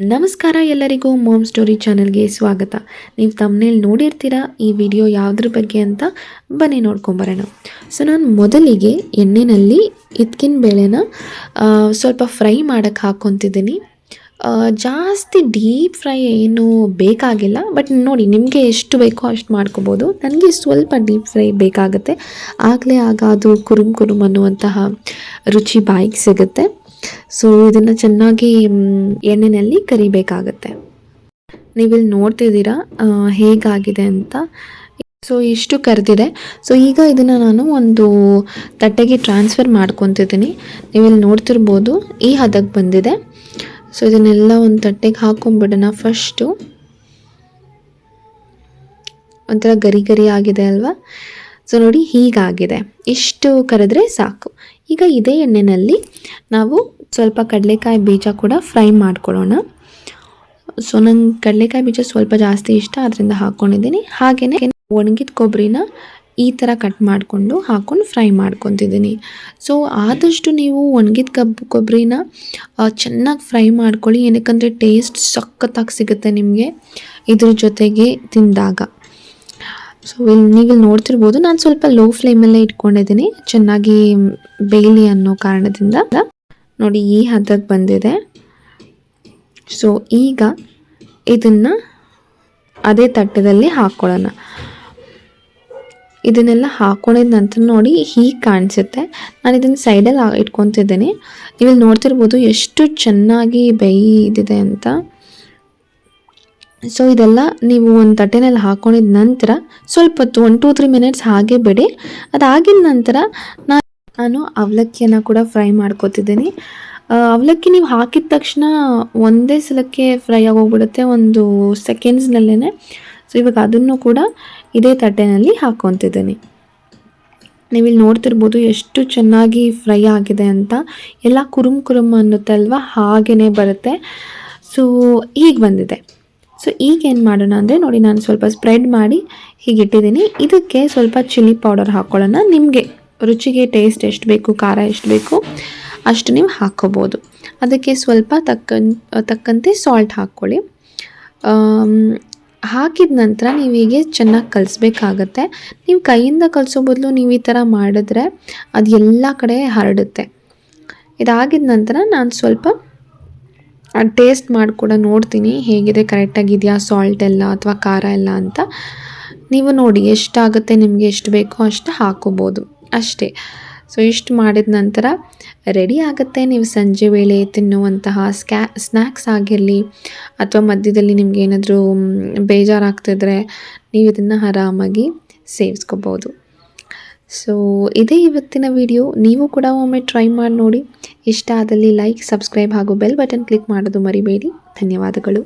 ನಮಸ್ಕಾರ ಎಲ್ಲರಿಗೂ ma'am story ಚಾನೆಲ್ಗೆ ಸ್ವಾಗತ. ನೀವು ತಮ್ಮನೇಲಿ ನೋಡಿರ್ತೀರಾ ಈ ವಿಡಿಯೋ ಯಾವುದ್ರ ಬಗ್ಗೆ ಅಂತ. ಬನ್ನಿ ನೋಡ್ಕೊಂಬರೋಣ. ಸೊ ನಾನು ಮೊದಲಿಗೆ ಎಣ್ಣೆಯಲ್ಲಿ ಇದ್ಕಿನ ಬೇಳೆನ ಸ್ವಲ್ಪ ಫ್ರೈ ಮಾಡೋಕ್ಕೆ ಹಾಕ್ಕೊತಿದ್ದೀನಿ. ಜಾಸ್ತಿ ಡೀಪ್ ಫ್ರೈ ಏನು ಬೇಕಾಗಿಲ್ಲ, ಬಟ್ ನೋಡಿ ನಿಮಗೆ ಎಷ್ಟು ಬೇಕೋ ಅಷ್ಟು ಮಾಡ್ಕೋಬೋದು. ನನಗೆ ಸ್ವಲ್ಪ ಡೀಪ್ ಫ್ರೈ ಬೇಕಾಗುತ್ತೆ, ಆಗಲೇ ಆಗ ಅದು ಕುರುಮ್ ಅನ್ನುವಂತಹ ರುಚಿ ಬಾಯಿಗೆ ಸಿಗುತ್ತೆ. ಸೊ ಇದನ್ನು ಚೆನ್ನಾಗಿ ಎಣ್ಣೆಯಲ್ಲಿ ಕರಿಬೇಕಾಗತ್ತೆ. ನೀವಿಲ್ಲಿ ನೋಡ್ತಿದ್ದೀರಾ ಹೇಗಾಗಿದೆ ಅಂತ. ಸೊ ಇಷ್ಟು ಕರೆದಿದೆ. ಸೊ ಈಗ ಇದನ್ನು ನಾನು ಒಂದು ತಟ್ಟೆಗೆ ಟ್ರಾನ್ಸ್ಫರ್ ಮಾಡ್ಕೊತಿದ್ದೀನಿ. ನೀವಿಲ್ಲಿ ನೋಡ್ತಿರ್ಬೋದು ಈ ಹದಕ್ಕೆ ಬಂದಿದೆ. ಸೊ ಇದನ್ನೆಲ್ಲ ಒಂದು ತಟ್ಟೆಗೆ ಹಾಕೊಂಡ್ಬಿಡೋಣ. ಫಸ್ಟು ಒಂಥರ ಗರಿ ಆಗಿದೆ ಅಲ್ವಾ. ಸೊ ನೋಡಿ ಹೀಗಾಗಿದೆ. ಇಷ್ಟು ಕರೆದ್ರೆ ಸಾಕು. ಈಗ ಇದೇ ಎಣ್ಣೆಯಲ್ಲಿ ನಾವು ಸ್ವಲ್ಪ ಕಡಲೆಕಾಯಿ ಬೀಜ ಕೂಡ ಫ್ರೈ ಮಾಡ್ಕೊಳ್ಳೋಣ. ಸೊ ನಂಗೆ ಕಡಲೆಕಾಯಿ ಬೀಜ ಸ್ವಲ್ಪ ಜಾಸ್ತಿ ಇಷ್ಟ, ಅದರಿಂದ ಹಾಕ್ಕೊಂಡಿದ್ದೀನಿ. ಹಾಗೆಯೇ ಒಣಗಿದ ಕೊಬ್ಬರಿನ ಈ ಥರ ಕಟ್ ಮಾಡಿಕೊಂಡು ಹಾಕ್ಕೊಂಡು ಫ್ರೈ ಮಾಡ್ಕೊತಿದ್ದೀನಿ. ಸೊ ಆದಷ್ಟು ನೀವು ಒಣಗಿದ ಕೊಬ್ಬರಿನ ಚೆನ್ನಾಗಿ ಫ್ರೈ ಮಾಡ್ಕೊಳ್ಳಿ. ಏನಕ್ಕಂದರೆ ಟೇಸ್ಟ್ ಸಖತ್ತಾಗಿ ಸಿಗುತ್ತೆ ನಿಮಗೆ ಇದ್ರ ಜೊತೆಗೆ ತಿಂದಾಗ. ಸೊ ನೀವಿಲ್ಲಿ ನೋಡ್ತಿರ್ಬೋದು ನಾನು ಸ್ವಲ್ಪ ಲೋ ಫ್ಲೇಮಲ್ಲೇ ಇಟ್ಕೊಂಡಿದ್ದೀನಿ, ಚೆನ್ನಾಗಿ ಬೇಯಲಿ ಅನ್ನೋ ಕಾರಣದಿಂದ. ನೋಡಿ ಈ ಹದಕ್ಕೆ ಬಂದಿದೆ. ಸೊ ಈಗ ಇದನ್ನು ಅದೇ ತಟ್ಟೆದಲ್ಲಿ ಹಾಕ್ಕೊಳ್ಳೋಣ. ಇದನ್ನೆಲ್ಲ ಹಾಕ್ಕೊಂಡಿದ ನಂತರ ನೋಡಿ ಹೀಗೆ ಕಾಣಿಸುತ್ತೆ. ನಾನು ಇದನ್ನು ಸೈಡಲ್ಲಿ ಇಟ್ಕೊತಿದ್ದೀನಿ. ನೀವಿಲ್ಲಿ ನೋಡ್ತಿರ್ಬೋದು ಎಷ್ಟು ಚೆನ್ನಾಗಿ ಬೇಯ್ದಿದೆ ಅಂತ. ಸೊ ಇದೆಲ್ಲ ನೀವು ಒಂದು ತಟ್ಟೆನಲ್ಲಿ ಹಾಕ್ಕೊಂಡಿದ ನಂತರ ಸ್ವಲ್ಪ ಹೊತ್ತು 1-2-3 ಮಿನಿಟ್ಸ್ ಹಾಗೆ ಬಿಡಿ. ಅದಾಗಿದ ನಂತರ ನಾನು ಅವಲಕ್ಕಿಯನ್ನು ಕೂಡ ಫ್ರೈ ಮಾಡ್ಕೊತಿದ್ದೀನಿ. ಅವಲಕ್ಕಿ ನೀವು ಹಾಕಿದ ತಕ್ಷಣ ಒಂದೇ ಸಲಕ್ಕೆ ಫ್ರೈ ಆಗೋಗ್ಬಿಡುತ್ತೆ, ಒಂದು ಸೆಕೆಂಡ್ಸ್ನಲ್ಲೇ. ಸೊ ಇವಾಗ ಅದನ್ನು ಕೂಡ ಇದೇ ತಟ್ಟೆನಲ್ಲಿ ಹಾಕ್ಕೊತಿದ್ದೀನಿ. ನೀವಿಲ್ಲಿ ನೋಡ್ತಿರ್ಬೋದು ಎಷ್ಟು ಚೆನ್ನಾಗಿ ಫ್ರೈ ಆಗಿದೆ ಅಂತ. ಎಲ್ಲ ಕುರುಮ್ ಅನ್ನುತ್ತೆ ಅಲ್ವಾ, ಹಾಗೇ ಬರುತ್ತೆ. ಸೊ ಹೀಗೆ ಬಂದಿದೆ. ಸೊ ಈಗ ಏನು ಮಾಡೋಣ ಅಂದರೆ ನೋಡಿ ನಾನು ಸ್ವಲ್ಪ ಸ್ಪ್ರೆಡ್ ಮಾಡಿ ಹೀಗೆ ಇಟ್ಟಿದ್ದೀನಿ. ಇದಕ್ಕೆ ಸ್ವಲ್ಪ ಚಿಲ್ಲಿ ಪೌಡರ್ ಹಾಕ್ಕೊಳ್ಳೋಣ. ನಿಮಗೆ ರುಚಿಗೆ ಟೇಸ್ಟ್ ಎಷ್ಟು ಬೇಕು, ಖಾರ ಎಷ್ಟು ಬೇಕು ಅಷ್ಟು ನೀವು ಹಾಕ್ಕೋಬೋದು. ಅದಕ್ಕೆ ಸ್ವಲ್ಪ ತಕ್ಕಂತೆ ಸಾಲ್ಟ್ ಹಾಕ್ಕೊಳ್ಳಿ. ಹಾಕಿದ ನಂತರ ನೀವು ಹೀಗೆ ಚೆನ್ನಾಗಿ ಕಲಿಸ್ಬೇಕಾಗತ್ತೆ. ನೀವು ಕೈಯಿಂದ ಕಲಿಸೋ ಬದಲು ನೀವು ಈ ಥರ ಮಾಡಿದ್ರೆ ಅದು ಎಲ್ಲ ಕಡೆ ಹರಡುತ್ತೆ. ಇದಾಗಿದ ನಂತರ ನಾನು ಸ್ವಲ್ಪ ಟೇಸ್ಟ್ ಮಾಡಿ ಕೂಡ ನೋಡ್ತೀನಿ ಹೇಗಿದೆ, ಕರೆಕ್ಟಾಗಿದೆಯಾ ಸಾಲ್ಟ್ ಎಲ್ಲ ಅಥವಾ ಖಾರ ಎಲ್ಲ ಅಂತ. ನೀವು ನೋಡಿ ಎಷ್ಟಾಗುತ್ತೆ, ನಿಮಗೆ ಎಷ್ಟು ಬೇಕೋ ಅಷ್ಟು ಹಾಕೋಬೋದು ಅಷ್ಟೇ. ಸೊ ಇಷ್ಟು ಮಾಡಿದ ನಂತರ ರೆಡಿ ಆಗುತ್ತೆ. ನೀವು ಸಂಜೆ ವೇಳೆ ತಿನ್ನುವಂತಹ ಸ್ನ್ಯಾಕ್ಸ್ ಆಗಿರಲಿ ಅಥವಾ ಮಧ್ಯದಲ್ಲಿ ನಿಮ್ಗೆ ಏನಾದರೂ ಬೇಜಾರಾಗ್ತಿದ್ರೆ ನೀವು ಇದನ್ನು ಆರಾಮಾಗಿ ಸೇವಿಸ್ಕೋಬೋದು. ಸೊ ಇದೇ ಇವತ್ತಿನ ವಿಡಿಯೋ. ನೀವು ಕೂಡ ಒಮ್ಮೆ ಟ್ರೈ ಮಾಡಿ ನೋಡಿ. ಇಷ್ಟ ಆದಲ್ಲಿ ಲೈಕ್, ಸಬ್ಸ್ಕ್ರೈಬ್ ಹಾಗೂ ಬೆಲ್ ಬಟನ್ ಕ್ಲಿಕ್ ಮಾಡೋದು ಮರಿಬೇಡಿ. ಧನ್ಯವಾದಗಳು.